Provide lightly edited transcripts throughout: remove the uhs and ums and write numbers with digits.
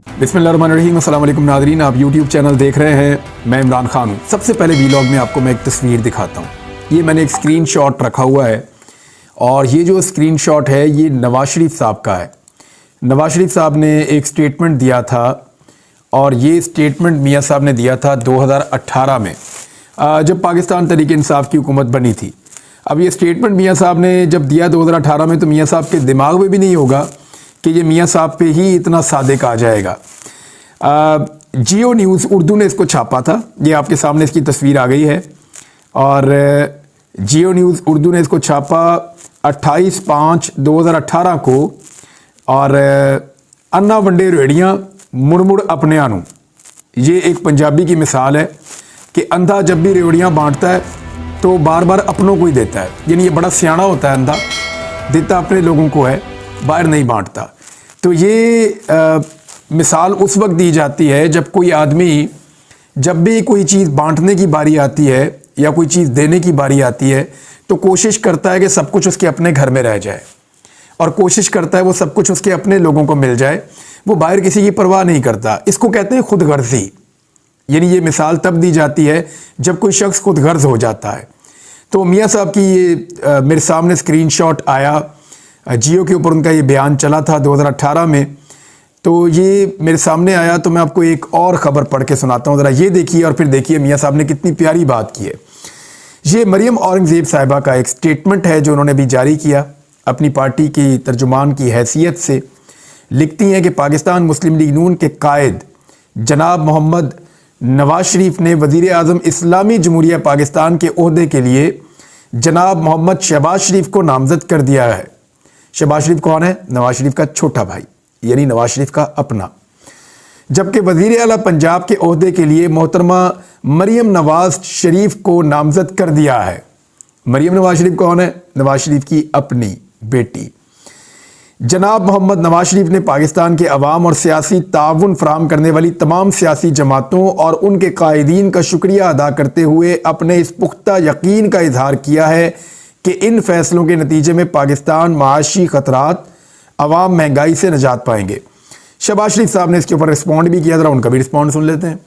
बिस्मिल्लाहिर्रहमानिर्रहीम, अस्सलाम वालेकुम नाज़रीन। आप यूट्यूब चैनल देख रहे हैं, मैं इमरान खान हूँ। सबसे पहले वीलॉग में आपको मैं एक तस्वीर दिखाता हूँ। ये मैंने एक स्क्रीनशॉट रखा हुआ है और ये जो स्क्रीनशॉट है ये नवाज शरीफ साहब का है। नवाज शरीफ साहब ने एक स्टेटमेंट दिया था और ये स्टेटमेंट मियाँ साहब ने दिया था 2018 में, जब पाकिस्तान तहरीक इंसाफ की हुकूमत बनी थी। अब ये स्टेटमेंट मियाँ साहब ने जब दिया 2018 में, तो मियाँ साहब के दिमाग में भी नहीं होगा कि ये मियाँ साहब पे ही इतना सादिक आ जाएगा। जियो न्यूज़ उर्दू ने इसको छापा था। ये आपके सामने इसकी तस्वीर आ गई है और जियो न्यूज़ उर्दू ने इसको छापा 28/5/2018 को। और अन्ना वंडे रेड़ियाँ मुड़ मुड़ अपने आनू, ये एक पंजाबी की मिसाल है कि अंधा जब भी रेवड़ियाँ बांटता है तो बार बार अपनों को ही देता है। यानी ये बड़ा सियाना होता है, अंधा देता अपने लोगों को है, बाहर नहीं बांटता। तो ये मिसाल उस वक्त दी जाती है जब कोई आदमी, जब भी कोई चीज़ बांटने की बारी आती है या कोई चीज़ देने की बारी आती है, तो कोशिश करता है कि सब कुछ उसके अपने घर में रह जाए और कोशिश करता है वो सब कुछ उसके अपने लोगों को मिल जाए। वो बाहर किसी की परवाह नहीं करता। इसको कहते हैं खुद गर्जी। यानी ये मिसाल तब दी जाती है जब कोई शख्स खुद गर्ज हो जाता है। तो मियाँ साहब की ये मेरे सामने स्क्रीनशॉट आया, जियो के ऊपर उनका ये बयान चला था 2018 में, तो ये मेरे सामने आया। तो मैं आपको एक और ख़बर पढ़ के सुनाता हूँ, ज़रा ये देखिए और फिर देखिए मियाँ साहब ने कितनी प्यारी बात की है। ये मरियम औरंगज़ेब साहिबा का एक स्टेटमेंट है जो उन्होंने भी जारी किया अपनी पार्टी की तर्जुमान की हैसियत से। लिखती हैं कि पाकिस्तान मुस्लिम लीग नून के कायद जनाब मोहम्मद नवाज शरीफ ने वज़ीर आज़म इस्लामी जमहूरिया पाकिस्तान के ओहदे के लिए जनाब मोहम्मद शहबाज शरीफ को नामज़द कर दिया है। शहबाज शरीफ कौन है? नवाज शरीफ का छोटा भाई, यानी नवाज शरीफ का अपना। जबकि वज़ीर आला पंजाब के ओहदे के लिए मोहतरमा मरियम नवाज शरीफ को नामज़द कर दिया है। मरियम नवाज शरीफ कौन है? नवाज शरीफ की अपनी बेटी। जनाब मोहम्मद नवाज शरीफ ने पाकिस्तान के अवाम और सियासी ताउन फराहम करने वाली तमाम सियासी जमातों और उनके कायदीन का शुक्रिया अदा करते हुए अपने इस पुख्ता यकीन का इजहार किया है कि इन फैसलों के नतीजे में पाकिस्तान माशी ख़तरात, अवाम महंगाई से निजात पाएंगे। शहबाज शरीफ साहब ने इसके ऊपर रिस्पॉन्ड भी किया, ज़रा उनका भी रिस्पॉन्ड सुन लेते हैं।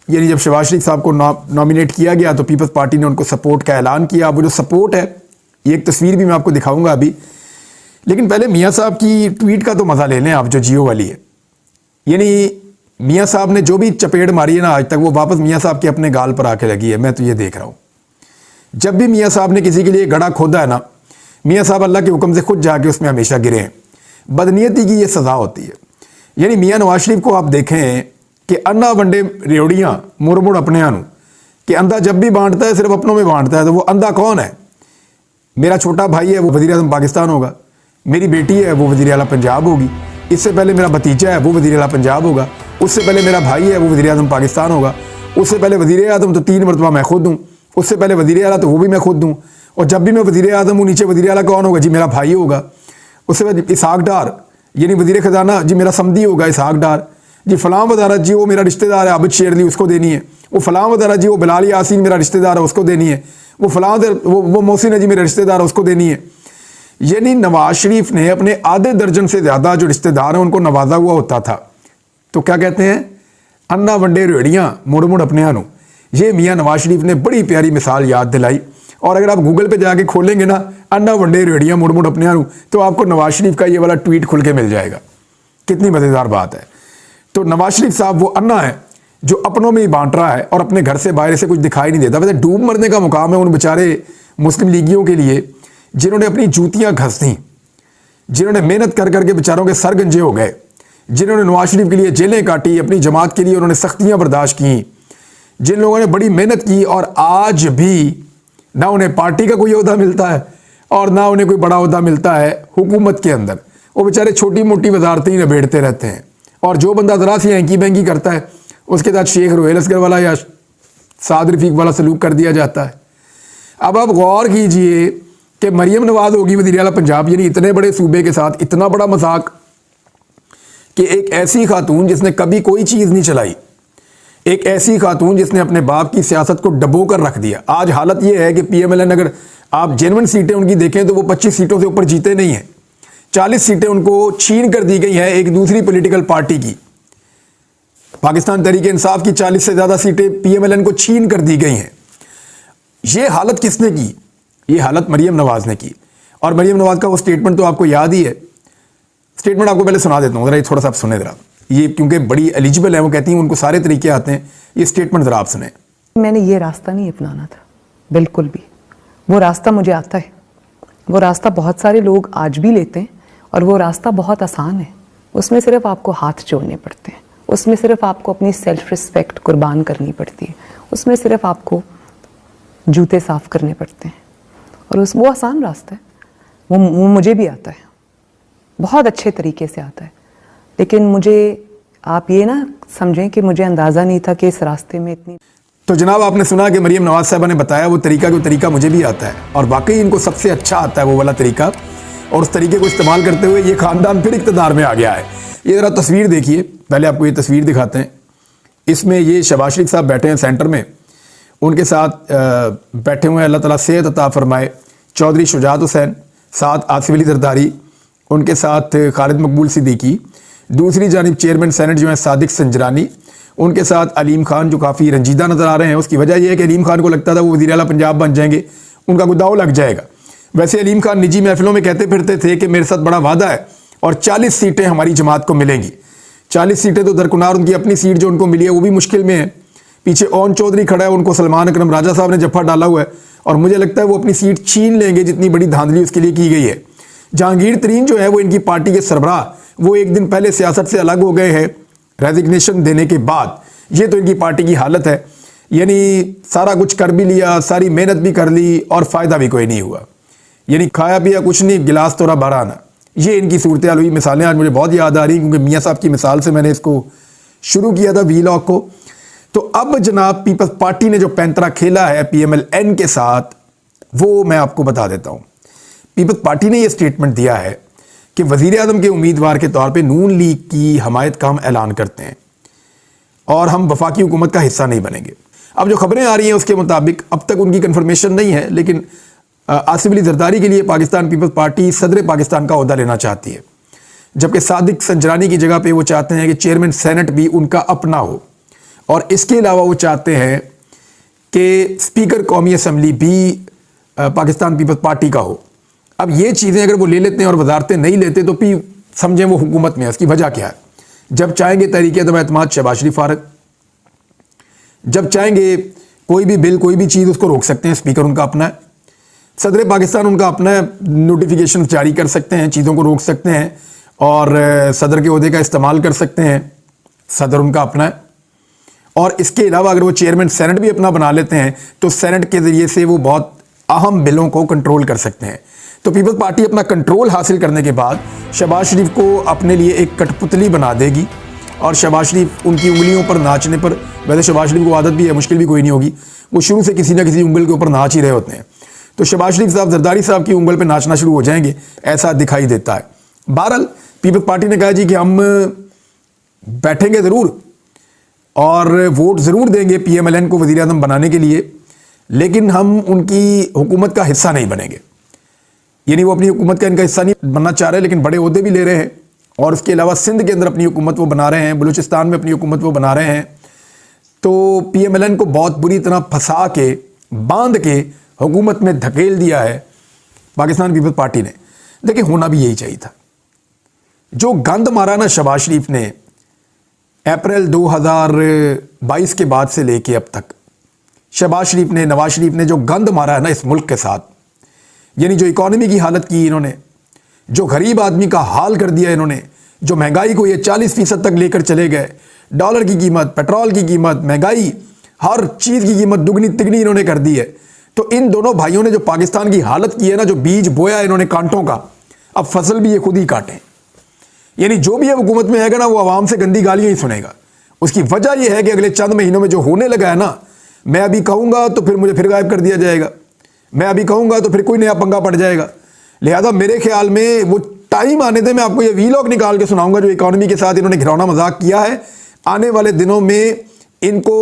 यानी जब शहबाज शरीफ साहब को नॉमिनेट किया गया तो पीपल्स पार्टी ने उनको सपोर्ट का ऐलान किया। वो जो सपोर्ट है, ये एक तस्वीर भी मैं आपको दिखाऊंगा अभी, लेकिन पहले मियाँ साहब की ट्वीट का तो मज़ा ले लें आप, जो जियो वाली है। यानी मियाँ साहब ने जो भी चपेट मारी है ना आज तक, वो वापस मियाँ साहब के अपने गाल पर आके लगी है। मैं तो ये देख रहा हूँ, जब भी मियाँ साहब ने किसी के लिए गड़ा खोदा है ना, मियाँ साहब अल्लाह के हुक्म से खुद जाके उसमें हमेशा गिरे हैं। बदनीयती की ये सज़ा होती है। यानी मियाँ नवाज शरीफ को आप देखें कि अन्ना वंडे रेवड़ियाँ मुड़ मुड़ अपने आनू, कि अंधा जब भी बांटता है सिर्फ अपनों में बांटता है। तो वो अंधा कौन है? मेरा छोटा भाई है, वो वज़ीर आज़म पाकिस्तान होगा। मेरी बेटी है, वो वज़ीर आला पंजाब होगी। इससे पहले मेरा भतीजा है, वो वज़ीर आला पंजाब होगा। उससे पहले मेरा भाई है, वो वज़ीर आज़म पाकिस्तान होगा। उससे पहले वज़ीर आज़म तो 3 मरतबा मैं खुद हूँ। उससे पहले वज़ीर आला तो वो भी मैं खुद हूँ। और जब भी मैं वज़ीर आज़म हूँ, नीचे वज़ीर आला कौन होगा? जी मेरा भाई होगा। उससे बाद इसहाक डार, यानी वज़ीर ख़जाना जी मेरा समधी होगा इसहाक डार। जी फ़लाँ वज़ारत जी वो मेरा रिश्तेदार है, आबिद शेरली, उसको देनी है। वो फ़लाँ वज़ारत जी वो बिलाल यासीन मेरा रिश्तेदार है, उसको देनी है। वो फ़लाँ वो मोहसिन है जी मेरा रिश्तेदार है, उसको देनी है। यानी नवाज शरीफ ने अपने आधे दर्जन से ज़्यादा जो रिश्तेदार हैं उनको नवाजा हुआ होता था। तो क्या कहते हैं? अन्ना वंडे रेड़ियाँ मुड़ मुड़ अपने आनू। ये मियाँ नवाज शरीफ ने बड़ी प्यारी मिसाल याद दिलाई। और अगर आप गूगल पे जाके खोलेंगे ना, अन्ना वंडे रेड़ियाँ मुड़ मुड़ अपने आनू, तो आपको नवाज शरीफ का ये वाला ट्वीट खुल के मिल जाएगा। कितनी मज़ेदार बात है। तो नवाज शरीफ साहब वो अन्ना है जो अपनों में ही बांट रहा है और अपने घर से बाहर से कुछ दिखाई नहीं देता। वैसे डूब मरने का मुकाम है उन बेचारे मुस्लिम लीगियों के लिए जिन्होंने अपनी जूतियां घस दी, जिन्होंने मेहनत कर करके बेचारों के सर गंजे हो गए, जिन्होंने नवाज शरीफ के लिए जेलें काटी, अपनी जमात के लिए उन्होंने सख्तियां बर्दाश्त की, जिन लोगों ने बड़ी मेहनत की और आज भी ना उन्हें पार्टी का कोई ओहदा मिलता है और ना उन्हें कोई बड़ा ओहदा मिलता है हुकूमत के अंदर। वो बेचारे छोटी मोटी वजारतें ही निबेड़ते रहते हैं। और जो बंदा ज़रा सी हैंकी बैंकी करता है उसके साथ शेख रोहेल असगर वाला या साद रफीक वाला सलूक कर दिया जाता है। अब आप गौर कीजिए कि मरियम नवाज होगी वज़ीर आला पंजाब, यानी इतने बड़े सूबे के साथ इतना बड़ा मजाक कि एक ऐसी खातून जिसने कभी कोई चीज़ नहीं चलाई, एक ऐसी खातून जिसने अपने बाप की सियासत को डबो कर रख दिया। आज हालत ये है कि PMLN, अगर आप जेन्युइन सीटें उनकी देखें तो वो 25 सीटों से ऊपर जीते नहीं हैं। 40 सीटें उनको छीन कर दी गई हैं एक दूसरी पॉलिटिकल पार्टी की। पाकिस्तान तहरीक इंसाफ की 40 से ज़्यादा सीटें PMLN को छीन कर दी गई हैं। ये हालत किसने की? ये हालत मरीम नवाज़ ने की। और मरीम नवाज़ का वो स्टेटमेंट तो आपको याद ही है। स्टेटमेंट आपको पहले सुना देता हूँ, ज़रा थोड़ा सा आप सुने ज़रा। ये क्योंकि बड़ी एलिजिबल है, वो कहती हैं उनको सारे तरीके आते हैं। ये स्टेटमेंट ज़रा आप सुने। मैंने ये रास्ता नहीं अपनाना था बिल्कुल भी। वो रास्ता मुझे आता है, वो रास्ता बहुत सारे लोग आज भी लेते हैं और वो रास्ता बहुत आसान है। उसमें सिर्फ आपको हाथ जोड़ने पड़ते हैं, उसमें सिर्फ आपको अपनी सेल्फ रिस्पेक्ट कुर्बान करनी पड़ती है, उसमें सिर्फ आपको जूते साफ करने पड़ते हैं और वो आसान रास्ता है। वो मुझे भी आता है, बहुत अच्छे तरीके से आता है। लेकिन मुझे आप ये ना समझें कि मुझे अंदाज़ा नहीं था कि इस रास्ते में इतनी। तो जनाब आपने सुना कि मरीम नवाज साहबा ने बताया वो तरीका मुझे भी आता है और वाकई इनको सबसे अच्छा आता है वो वाला तरीका, और उस तरीके को इस्तेमाल करते हुए ये ख़ानदान फिर इक़्तिदार में आ गया है। ये ज़रा तस्वीर देखिए, पहले आपको ये तस्वीर दिखाते हैं। इसमें ये शहबाज शरीफ साहब बैठे हैं सेंटर में, उनके साथ बैठे हुए हैं अल्लाह ताला सेहत अता फरमाए चौधरी शुजात हुसैन, साथ आसिफ अली जरदारी, उनके साथ खालिद मकबूल सिद्दीकी, दूसरी जानिब चेयरमैन सेनेट जो है सादिक संजरानी, उनके साथ अलीम खान जो काफ़ी रंजीदा नज़र आ रहे हैं। उसकी वजह यह है कि अलीम खान को लगता था वो वज़ीर आला पंजाब बन जाएंगे, उनका कोई दाव लग जाएगा। वैसे अलीम खान निजी महफिलों में कहते फिरते थे कि मेरे साथ बड़ा वादा है और 40 सीटें हमारी जमात को मिलेंगी। 40 सीटें तो दरकुनार, उनकी अपनी सीट जो उनको मिली है वो भी मुश्किल में है। पीछे ओन चौधरी खड़ा है, उनको सलमान अकरम राजा साहब ने जफ्फा डाला हुआ है और मुझे लगता है वो अपनी सीट छीन लेंगे, जितनी बड़ी धांधली उसके लिए की गई है। जहांगीर तरीन जो है वो इनकी पार्टी के सरबराह, वो एक दिन पहले सियासत से अलग हो गए हैं रेजिग्नेशन देने के बाद। ये तो इनकी पार्टी की हालत है, यानी सारा कुछ कर भी लिया, सारी मेहनत भी कर ली और फ़ायदा भी कोई नहीं हुआ, यानी खाया पिया कुछ नहीं, गिलास तोड़ा बारह आना। ये इनकी सूरत हाल हुई। मिसालें आज मुझे बहुत याद आ रही क्योंकि मियाँ साहब की मिसाल से मैंने इसको शुरू किया था वीलॉग को। तो अब जनाब पीपल्स पार्टी ने जो पैंतरा खेला है PMLN के साथ, वो मैं आपको बता देता हूँ। पीपल्स पार्टी ने यह स्टेटमेंट दिया है कि वज़ीर आज़म के उम्मीदवार के तौर पे नून लीग की हमायत का हम ऐलान करते हैं और हम वफाकी हुकूमत का हिस्सा नहीं बनेंगे। अब जो खबरें आ रही हैं उसके मुताबिक अब तक उनकी कन्फर्मेशन नहीं है, लेकिन आसिफ अली जरदारी के लिए पाकिस्तान पीपल्स पार्टी सदर पाकिस्तान का ओहदा लेना चाहती है, जबकि सादिक संजरानी की जगह पे वो चाहते हैं कि चेयरमैन सेनेट भी उनका अपना हो, और इसके अलावा वो चाहते हैं कि स्पीकर कौमी असम्बली भी पाकिस्तान पीपल्स पार्टी का हो। अब ये चीज़ें अगर वो ले लेते हैं और वजारतें नहीं लेते तो फिर समझें वो हुकूमत में है। उसकी वजह क्या है? जब चाहेंगे तहरीक अदम एतमाद शहबाज शरीफ फारग, जब चाहेंगे कोई भी बिल कोई भी चीज़ उसको रोक सकते हैं, स्पीकर उनका अपना है, सदर पाकिस्तान उनका अपना है, नोटिफिकेशन जारी कर सकते हैं, चीज़ों को रोक सकते हैं और सदर के ओहदे का इस्तेमाल कर सकते हैं, सदर उनका अपना है। और इसके अलावा अगर वो चेयरमैन सेनेट भी अपना बना लेते हैं तो सेनेट के ज़रिए से वो बहुत अहम बिलों को कंट्रोल कर सकते हैं। तो पीपल्स पार्टी अपना कंट्रोल हासिल करने के बाद शहबाज शरीफ को अपने लिए एक कठपुतली बना देगी और शहबाज शरीफ उनकी उंगलियों पर नाचने पर, वैसे शहबाज शरीफ को आदत भी है, मुश्किल भी कोई नहीं होगी, वो शुरू से किसी ना किसी उंगल के ऊपर नाच ही रहे होते हैं। तो शहबाज शरीफ साहब जरदारी साहब की उंगल पर नाचना शुरू हो जाएंगे, ऐसा दिखाई देता है। बहरहाल पीपल्स पार्टी ने कहा जी कि हम बैठेंगे ज़रूर और वोट ज़रूर देंगे PMLN को वज़ीर आज़म बनाने के लिए, लेकिन हम उनकी हुकूमत का हिस्सा नहीं बनेंगे। यानी वो अपनी हुकूमत का इनका हिस्सा नहीं बनना चाह रहे, लेकिन बड़े ओहदे भी ले रहे हैं और उसके अलावा सिंध के अंदर अपनी हुकूमत वो बना रहे हैं, बलूचिस्तान में अपनी हुकूमत वो बना रहे हैं। तो PMLN को बहुत बुरी तरह फंसा के, बांध के हुकूमत में धकेल दिया है पाकिस्तान पीपल्स पार्टी ने। देखिए होना भी यही चाहिए था। जो गंद मारा ना शहबाज शरीफ ने अप्रैल 2022 के बाद से लेके अब तक, शहबाज शरीफ ने, नवाज शरीफ ने जो गंद मारा है ना इस मुल्क के साथ, यानी जो इकॉनमी की हालत की इन्होंने, जो गरीब आदमी का हाल कर दिया इन्होंने, जो महंगाई को ये 40% तक लेकर चले गए, डॉलर की कीमत, पेट्रोल की कीमत, महंगाई, हर चीज़ की कीमत दुगनी तिगनी इन्होंने कर दी है। तो इन दोनों भाइयों ने जो पाकिस्तान की हालत की है ना, जो बीज बोया इन्होंने कांटों का, अब फसल भी ये खुद ही काटें। यानी जो भी है हुकूमत में आएगा ना वो आवाम से गंदी गालियाँ ही सुनेगा। उसकी वजह यह है कि अगले चंद महीनों में जो होने लगा है ना, मैं अभी कहूँगा तो फिर मुझे फिर गायब कर दिया जाएगा, मैं अभी कहूँगा तो फिर कोई नया पंगा पड़ जाएगा। लिहाजा मेरे ख्याल में वो टाइम आने दे, मैं आपको ये वीलॉग निकाल के सुनाऊंगा जो इकॉनमी के साथ इन्होंने घिरौना मजाक किया है। आने वाले दिनों में इनको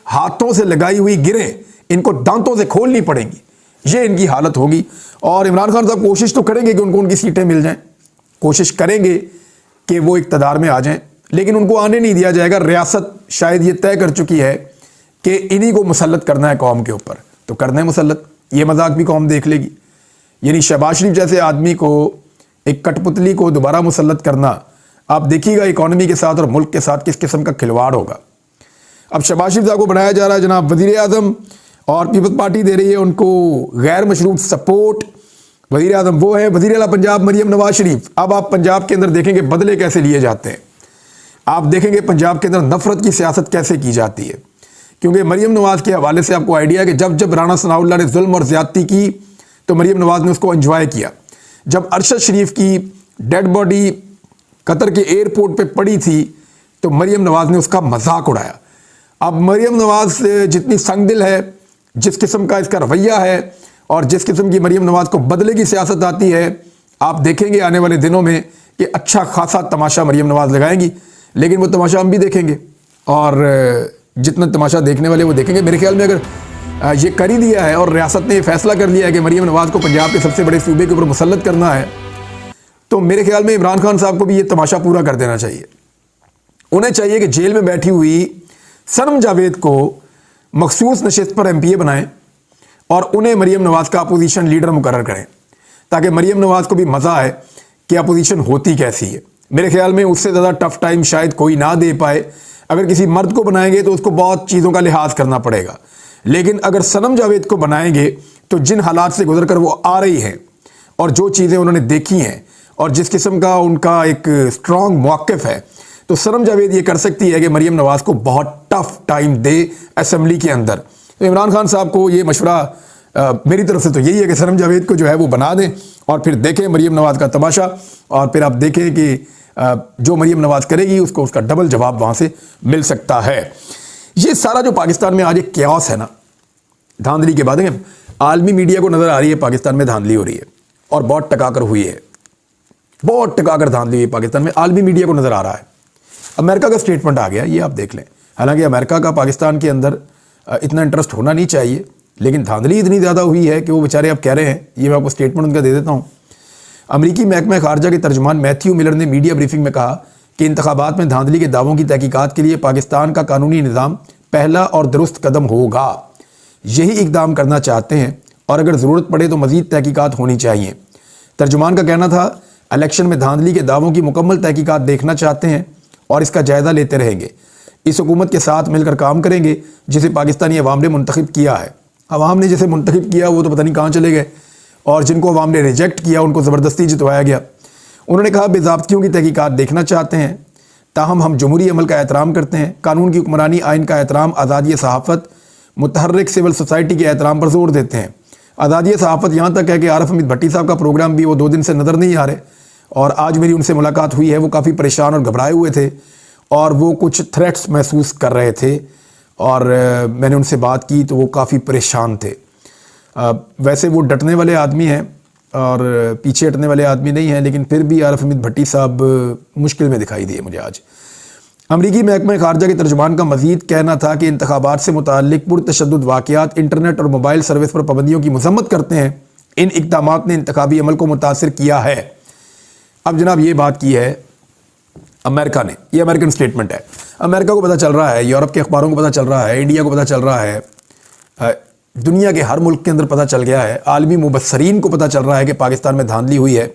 हाथों से लगाई हुई गिरें इनको दांतों से खोलनी पड़ेंगी, ये इनकी हालत होगी। और इमरान खान साहब कोशिश तो करेंगे कि उनको उनकी सीटें मिल जाएं, कोशिश करेंगे कि वो इक़्तिदार में आ जाएं, लेकिन उनको आने नहीं दिया जाएगा। रियासत शायद ये तय कर चुकी है कि इन्हीं को मुसल्लत करना है कौम के ऊपर, तो करना है मुसल्लत। ये मजाक भी कौम देख लेगी। यानी शहबाज शरीफ जैसे आदमी को, एक कठपुतली को दोबारा मुसल्लत करना, आप देखिएगा इकॉनमी के साथ और मुल्क के साथ किस किस्म का खिलवाड़ होगा। अब शहबाज शरीफ साहब को बनाया जा रहा है जनाब वज़ीर आज़म, और पीपल्स पार्टी दे रही है उनको गैर मशरूत सपोर्ट। वज़ीर आज़म वो है, वज़ीर आला पंजाब मरियम नवाज शरीफ। अब आप पंजाब के अंदर देखेंगे बदले कैसे लिए जाते हैं, आप देखेंगे पंजाब के अंदर नफरत की सियासत कैसे की जाती है। क्योंकि मरियम नवाज के हवाले से आपको आइडिया है कि जब जब राणा सनाउल्लाह ने जुल्म और ज़्यादती की तो मरियम नवाज ने उसको एंजॉय किया। जब अरशद शरीफ की डेड बॉडी कतर के एयरपोर्ट पे पड़ी थी तो मरियम नवाज ने उसका मजाक उड़ाया। अब मरियम नवाज जितनी संगदिल है, जिस किस्म का इसका रवैया है और जिस किस्म की मरियम नवाज को बदले की सियासत आती है, आप देखेंगे आने वाले दिनों में कि अच्छा खासा तमाशा मरियम नवाज लगाएंगी। लेकिन वो तमाशा हम भी देखेंगे, और जितना तमाशा देखने वाले वो देखेंगे। मेरे ख्याल में अगर ये कर ही दिया है और रियासत ने ये फैसला कर लिया है कि मरियम नवाज को पंजाब के सबसे बड़े सूबे के ऊपर मुसल्लत करना है, तो मेरे ख्याल में इमरान खान साहब को भी ये तमाशा पूरा कर देना चाहिए। उन्हें चाहिए कि जेल में बैठी हुई सनम जावेद को मखसूस नशिस्त पर MPA बनाएं और उन्हें मरियम नवाज का अपोजिशन लीडर मुकर्रर करें, ताकि मरियम नवाज को भी मज़ा आए कि अपोजिशन होती कैसी है। मेरे ख्याल में उससे ज़्यादा टफ टाइम शायद कोई ना दे पाए। अगर किसी मर्द को बनाएंगे तो उसको बहुत चीज़ों का लिहाज करना पड़ेगा, लेकिन अगर सनम जावेद को बनाएंगे तो जिन हालात से गुजर कर वो आ रही हैं और जो चीज़ें उन्होंने देखी हैं और जिस किस्म का उनका एक स्ट्रॉन्ग मौक़िफ़ है, तो सनम जावेद ये कर सकती है कि मरियम नवाज को बहुत टफ टाइम दे असेंबली के अंदर। तो इमरान खान साहब को ये मशवरा मेरी तरफ से तो यही है कि सनम जावेद को जो है वो बना दें और फिर देखें मरियम नवाज का तमाशा, और फिर आप देखें कि जो मरियम नवाज करेगी उसको उसका डबल जवाब वहाँ से मिल सकता है। ये सारा जो पाकिस्तान में आज एक क्यास है ना, धांधली के बाद आलमी मीडिया को नज़र आ रही है पाकिस्तान में धांधली हो रही है, और बहुत टकाकर हुई है, बहुत टकाकर धांधली हुई पाकिस्तान में, आलमी मीडिया को नज़र आ रहा है। अमेरिका का स्टेटमेंट आ गया, ये आप देख लें। हालांकि अमेरिका का पाकिस्तान के अंदर इतना इंटरेस्ट होना नहीं चाहिए, लेकिन धांधली इतनी ज़्यादा हुई है कि वो बेचारे अब कह रहे हैं, ये मैं आपको स्टेटमेंट उनका दे देता हूँ। अमरीकी महकमा खारजा के तर्जुमान मैथ्यू मिलर ने मीडिया ब्रीफिंग में कहा कि इंतखाबात में धांधली के दावों की तहकीकात के लिए पाकिस्तान का कानूनी निज़ाम पहला और दुरुस्त कदम होगा। यही इकदाम करना चाहते हैं और अगर ज़रूरत पड़े तो मज़ीद तहकीकात होनी चाहिए। तर्जुमान का कहना था, इलेक्शन में धांधली के दावों की मुकम्मल तहकीकात देखना चाहते हैं और इसका जायज़ा लेते रहेंगे। इस हुकूमत के साथ मिलकर काम करेंगे जिसे पाकिस्तानी अवाम ने मुंतखब किया है। अवाम ने जिसे मुंतखब किया वो तो पता नहीं कहाँ चले गए, और जिनको अवाम ने रिजेक्ट किया उनको ज़बरदस्ती जितवाया गया। उन्होंने कहा, बेज़ाब्तियों की तहकीकात देखना चाहते हैं, ताहम हम जमहूरी अमल का एहतराम करते हैं, कानून की हुक्मरानी, आइन का एहतराम, आज़ादी सहाफ़त, मुतहर्रिक सिविल सोसाइटी के एहतराम पर जोर देते हैं। आज़ादी सहाफ़त यहाँ तक है कि आरिफ हमीद भट्टी साहब का प्रोग्राम भी वो 2 दिन से नज़र नहीं आ रहे, और आज मेरी उनसे मुलाकात हुई है, वो काफ़ी परेशान और घबराए हुए थे और वो कुछ थ्रेट्स महसूस कर रहे थे, और मैंने उनसे बात की तो वो काफ़ी परेशान थे। वैसे वो डटने वाले आदमी हैं और पीछे हटने वाले आदमी नहीं हैं, लेकिन फिर भी आरिफ हमीद भट्टी साहब मुश्किल में दिखाई दिए मुझे आज। अमरीकी महकमा खारजा के तर्जुमान का मज़ीद कहना था कि इंतखाबात से मुताल्लिक़ पुरतशद्दुद वाक़यात, इंटरनेट और मोबाइल सर्विस पर पाबंदियों की मज़म्मत करते हैं। इन इक़दामात ने इंतखाबी अमल को मुतासिर किया है। अब जनाब ये बात की है अमेरिका ने, ये अमेरिकन स्टेटमेंट है। अमेरिका को पता चल रहा है, यूरोप के अखबारों को पता चल रहा है, इंडिया को पता चल रहा है, दुनिया के हर मुल्क के अंदर पता चल गया है, आलमी मुबस्सरीन को पता चल रहा है कि पाकिस्तान में धांधली हुई है।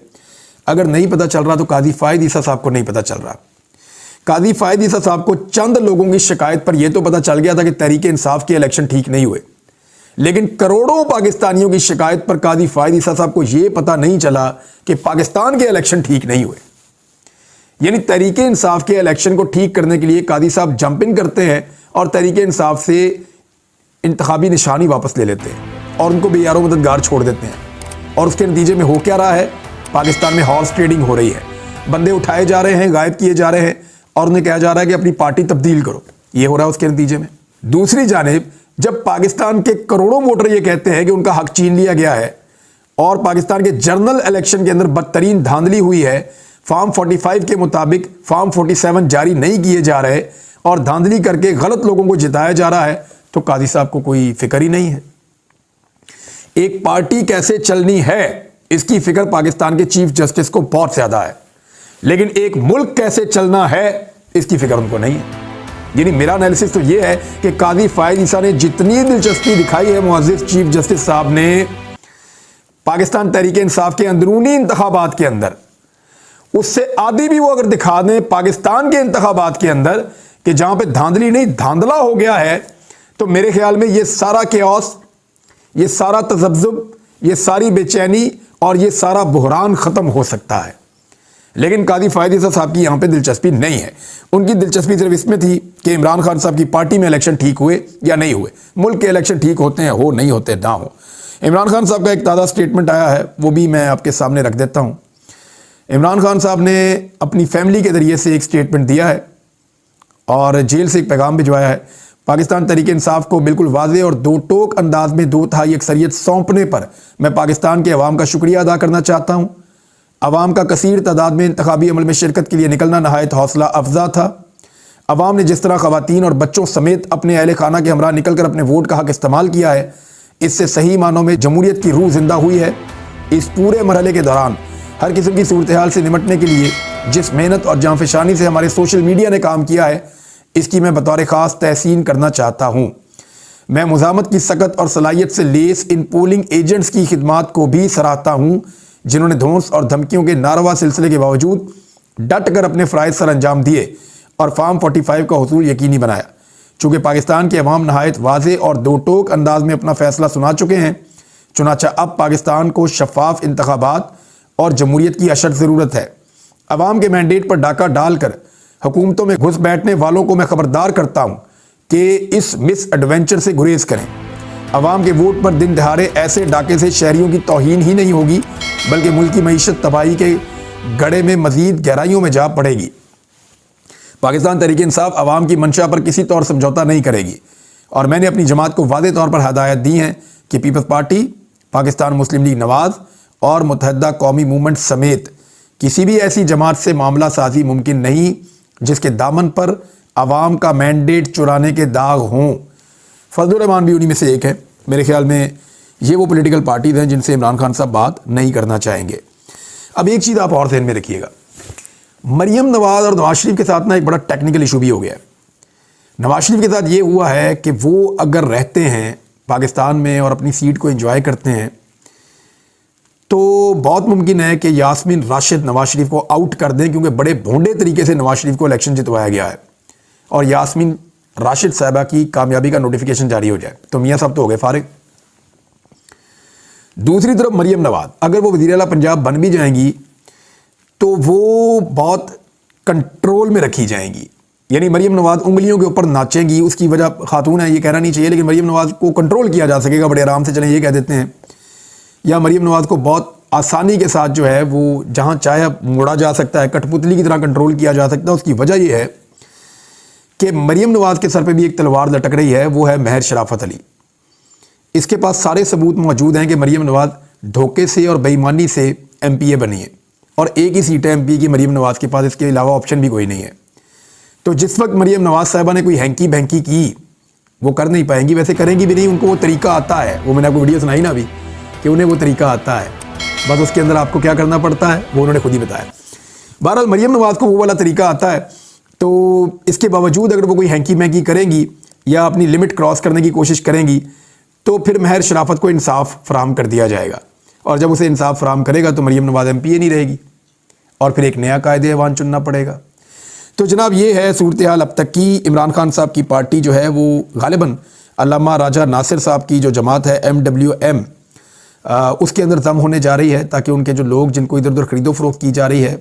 अगर नहीं पता चल रहा तो काजी फ़ायद ईसा साहब को नहीं पता चल रहा। काजी फ़ायद ईसा साहब को चंद लोगों की शिकायत पर यह तो पता चल गया था कि तहरीक इंसाफ के इलेक्शन ठीक नहीं हुए, लेकिन करोड़ों पाकिस्तानियों की शिकायत पर काजी फ़ायद ईसा साहब को यह पता नहीं चला कि पाकिस्तान के इलेक्शन ठीक नहीं हुए। यानी तहरीक इंसाफ के इलेक्शन को ठीक करने के लिए काजी साहब जंपिंग करते हैं और तहरीक इंसाफ से इंतखाबी निशानी वापस ले लेते हैं और उनको बेयारो मददगार छोड़ देते हैं, और उसके नतीजे में हो क्या रहा है, पाकिस्तान में हॉर्स ट्रेडिंग हो रही है। बंदे उठाए जा रहे हैं, गायब किए जा रहे हैं, और उन्हें कहा जा रहा है कि अपनी पार्टी तब्दील करो। ये हो रहा है उसके नतीजे में। दूसरी जानिब जब पाकिस्तान के करोड़ों वोटर ये कहते हैं कि उनका हक छीन लिया गया है और पाकिस्तान के जनरल इलेक्शन के अंदर बदतरीन धांधली हुई है, फॉर्म 45 के मुताबिक फॉर्म 47 जारी नहीं किए जा रहे और धांधली करके गलत लोगों को जिताया जा रहा है, तो काजी साहब को कोई फिक्र ही नहीं है। एक पार्टी कैसे चलनी है इसकी फिक्र पाकिस्तान के चीफ जस्टिस को बहुत ज्यादा है। लेकिन एक मुल्क कैसे चलना है इसकी फिक्र उनको नहीं है। यानी मेरा एनालिसिस तो यह है कि काजी फायद ईसा ने जितनी दिलचस्पी दिखाई है मुअज़्ज़िज़ चीफ जस्टिस साहब ने पाकिस्तान तहरीक इंसाफ के अंदरूनी इंतखाबात के अंदर, उससे आधी भी वो अगर दिखा दें पाकिस्तान के इंतखाबात के अंदर कि जहां पे धांधली नहीं धांधला हो गया है, तो मेरे ख्याल में ये सारा केओस, ये सारा तज़ब्ज़ुब, ये सारी बेचैनी और ये सारा बुहरान ख़त्म हो सकता है। लेकिन काजी फायद ईसा साहब की यहाँ पे दिलचस्पी नहीं है। उनकी दिलचस्पी सिर्फ इसमें थी कि इमरान खान साहब की पार्टी में इलेक्शन ठीक हुए या नहीं हुए। मुल्क के इलेक्शन ठीक होते हैं, हो नहीं होते ना हो। इमरान खान साहब का एक ताज़ा स्टेटमेंट आया है, वो भी मैं आपके सामने रख देता हूँ। इमरान खान साहब ने अपनी फैमिली के ज़रिए से एक स्टेटमेंट दिया है और जेल से एक पैगाम भिजवाया है। पाकिस्तान तहरीक इंसाफ को बिल्कुल वाज़ेह और दो टोक अंदाज में 2/3 अक्सरियत सौंपने पर मैं पाकिस्तान के अवाम का शुक्रिया अदा करना चाहता हूँ। अवाम का कसीर तादाद में इंतखाबी अमल में शिरकत के लिए निकलना नहायत हौसला अफजा था। अवाम ने जिस तरह ख़वातीन और बच्चों समेत अपने अहले खाना के हमरा निकल कर अपने वोट का हक इस्तेमाल किया है, इससे सही मानों में जमहूरियत की रूह जिंदा हुई है। इस पूरे मरहले के दौरान हर किस्म की सूरत हाल से निमटने के लिए जिस मेहनत और जांफशानी से हमारे सोशल मीडिया ने काम किया है, इसकी मैं बतौर ख़ास तहसीन करना चाहता हूँ। मैं मुज़ामत की सकत और सलाहियत से लेस इन पोलिंग एजेंट्स की खिदमात को भी सराहता हूँ, जिन्होंने धौंस और धमकियों के नारवा सिलसिले के बावजूद डट कर अपने फ़राइज़ सर अंजाम दिए और फार्म 45 का हुसूल यकीनी बनाया। चूँकि पाकिस्तान के अवाम नहायत वाज़ेह और दो टोक अंदाज में अपना फ़ैसला सुना चुके हैं, चुनाचा अब पाकिस्तान को शफाफ इंतखाबात और जमहूरियत की अशद ज़रूरत है। अवाम के मैंडेट पर डाका डालकर हुकूमतों में घुस बैठने वालों को मैं ख़बरदार करता हूँ कि इस मिस एडवेंचर से गुरेज करें। अवाम के वोट पर दिन दहाड़े ऐसे डाके से शहरियों की तौहीन ही नहीं होगी, बल्कि मुल्क की मईशत तबाही के गड़े में मज़ीद गहराइयों में जा पड़ेगी। पाकिस्तान तहरीक इंसाफ अवाम की मंशा पर किसी तौर समझौता नहीं करेगी और मैंने अपनी जमात को वाज़ेह तौर पर हदायत दी हैं कि पीपल्स पार्टी, पाकिस्तान मुस्लिम लीग नवाज़ और मुत्तहदा कौमी मूवमेंट समेत किसी भी ऐसी जमात से मामला साजी मुमकिन नहीं जिसके दामन पर अवाम का मैंडेट चुराने के दाग हों। फजलुर रहमान भी उन्हीं में से एक है। मेरे ख्याल में ये वो पॉलिटिकल पार्टीज़ हैं जिनसे इमरान खान साहब बात नहीं करना चाहेंगे। अब एक चीज़ आप और ध्यान में रखिएगा, मरियम नवाज़ और नवाज शरीफ के साथ ना एक बड़ा टेक्निकल इशू भी हो गया है। नवाज शरीफ के साथ ये हुआ है कि वो अगर रहते हैं पाकिस्तान में और अपनी सीट को एंजॉय करते हैं, तो बहुत मुमकिन है कि यास्मीन राशिद नवाज शरीफ को आउट कर दें, क्योंकि बड़े भोंडे तरीके से नवाज शरीफ को इलेक्शन जितवाया गया है और यास्मीन राशिद साहबा की कामयाबी का नोटिफिकेशन जारी हो जाए, तो मियाँ साहब तो हो गए फारिग। दूसरी तरफ मरियम नवाज अगर वो वज़ीर आला पंजाब बन भी जाएंगी तो वो बहुत कंट्रोल में रखी जाएंगी। यानी मरियम नवाज उंगलियों के ऊपर नाचेंगी। उसकी वजह खातून है ये कहना नहीं चाहिए, लेकिन मरियम नवाज को कंट्रोल किया जा सकेगा बड़े आराम से, चलें ये कह देते हैं। या मरियम नवाज को बहुत आसानी के साथ जो है वो जहाँ चाहे मोड़ा जा सकता है, कठपुतली की तरह कंट्रोल किया जा सकता है। उसकी वजह यह है कि मरियम नवाज के सर पे भी एक तलवार लटक रही है, वो है महर शराफत अली। इसके पास सारे सबूत मौजूद हैं कि मरियम नवाज धोखे से और बेईमानी से MPA बनी है और एक ही सीट है MP की मरियम नवाज के पास, इसके अलावा ऑप्शन भी कोई नहीं है। तो जिस वक्त मरियम नवाज साहिबा ने कोई हैंकी भैंकी की, वो कर नहीं पाएंगी, वैसे करेंगी भी नहीं। उनको वो तरीका आता है, वो मैंने आपको वीडियो सुनाई ना अभी कि उन्हें वो तरीका आता है, बस उसके अंदर आपको क्या करना पड़ता है वो उन्होंने खुद ही बताया। बहरहाल मरियम नवाज को वो वाला तरीका आता है, तो इसके बावजूद अगर वो कोई हैंकी मैंकी करेंगी या अपनी लिमिट क्रॉस करने की कोशिश करेंगी, तो फिर महर शराफत को इंसाफ फराहम कर दिया जाएगा और जब उसे इंसाफ फराहम करेगा तो मरियम नवाज MPA नहीं रहेगी और फिर एक नया कायदे ऐवान चुनना पड़ेगा। तो जनाब ये है सूरत हाल अब तक की। इमरान खान साहब की पार्टी जो है वो गालिबन अल्लामा राजा नासिर साहब की जो जमात है MWM, उसके अंदर दम होने जा रही है, ताकि उनके जो लोग जिनको इधर उधर खरीदो फरोख्त की जा रही है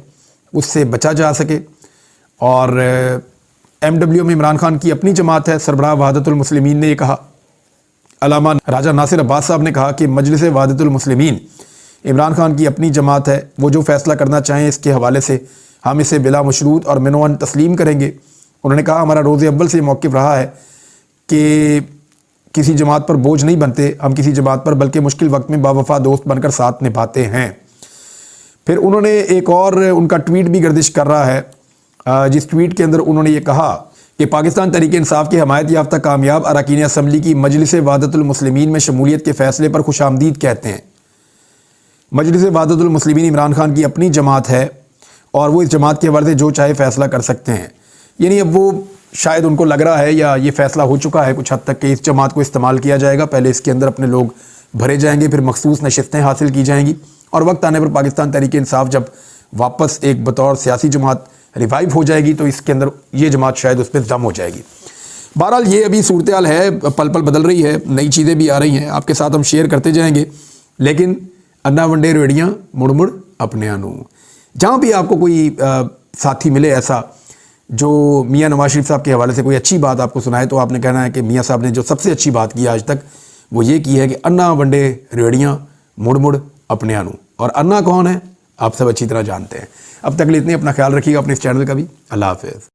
उससे बचा जा सके। और MWM इमरान खान की अपनी जमात है। सरबराह वहादतुल मुस्लिमीन ने ये कहा, अल्लामा राजा नासिर अब्बास साहब ने कहा कि मजलिस वहादतुल मुस्लिमीन इमरान खान की अपनी जमात है, वो जो फैसला करना चाहें इसके हवाले से हम इसे बिला मशरूत और मिनोअन तस्लीम करेंगे। उन्होंने कहा हमारा रोज़ अव्वल से मौक़िफ़ रहा है कि किसी जमात पर बोझ नहीं बनते हम, किसी जमात पर बल्कि मुश्किल वक्त में बावफा दोस्त बनकर साथ निभाते हैं। फिर उन्होंने एक और उनका ट्वीट भी गर्दिश कर रहा है, जिस ट्वीट के अंदर उन्होंने ये कहा कि पाकिस्तान तहरीक इंसाफ के हमायत याफ्ता कामयाब अरकान असम्बली की मजलिस वहादतुल मुस्लिमीन में शमूलियत के फ़ैसले पर खुशामदीद कहते हैं। मजलिस वहादतुल मुस्लिमीन इमरान खान की अपनी जमात है और वो इस जमात के हवाले से जो चाहे फैसला कर सकते हैं। यानी अब वो शायद उनको लग रहा है या ये फैसला हो चुका है कुछ हद तक कि इस जमात को इस्तेमाल किया जाएगा, पहले इसके अंदर अपने लोग भरे जाएंगे, फिर मखसूस नशिस्तें हासिल की जाएंगी और वक्त आने पर पाकिस्तान तहरीक इंसाफ जब वापस एक बतौर सियासी जमात रिवाइव हो जाएगी तो इसके अंदर ये जमात शायद उस पर दम हो जाएगी। बहरहाल ये अभी सूरत हाल है, पल पल बदल रही है, नई चीज़ें भी आ रही हैं, आपके साथ हम शेयर करते जाएंगे। लेकिन अन्ना वंडे रेड़ियाँ मुड़ मुड़ अपने आनू। जहाँ भी आपको कोई साथी मिले ऐसा जो मियाँ नवाज शरीफ साहब के हवाले से कोई अच्छी बात आपको सुनाए, तो आपने कहना है कि मियाँ साहब ने जो सबसे अच्छी बात की आज तक वो ये की है कि अन्ना वंडे रेड़ियाँ मुड़ मुड़ अपने आनू। और अन्ना कौन है आप सब अच्छी तरह जानते हैं। अब तक के लिए इतने, अपना ख्याल रखिएगा अपने इस चैनल का भी। अल्लाह हाफिज़।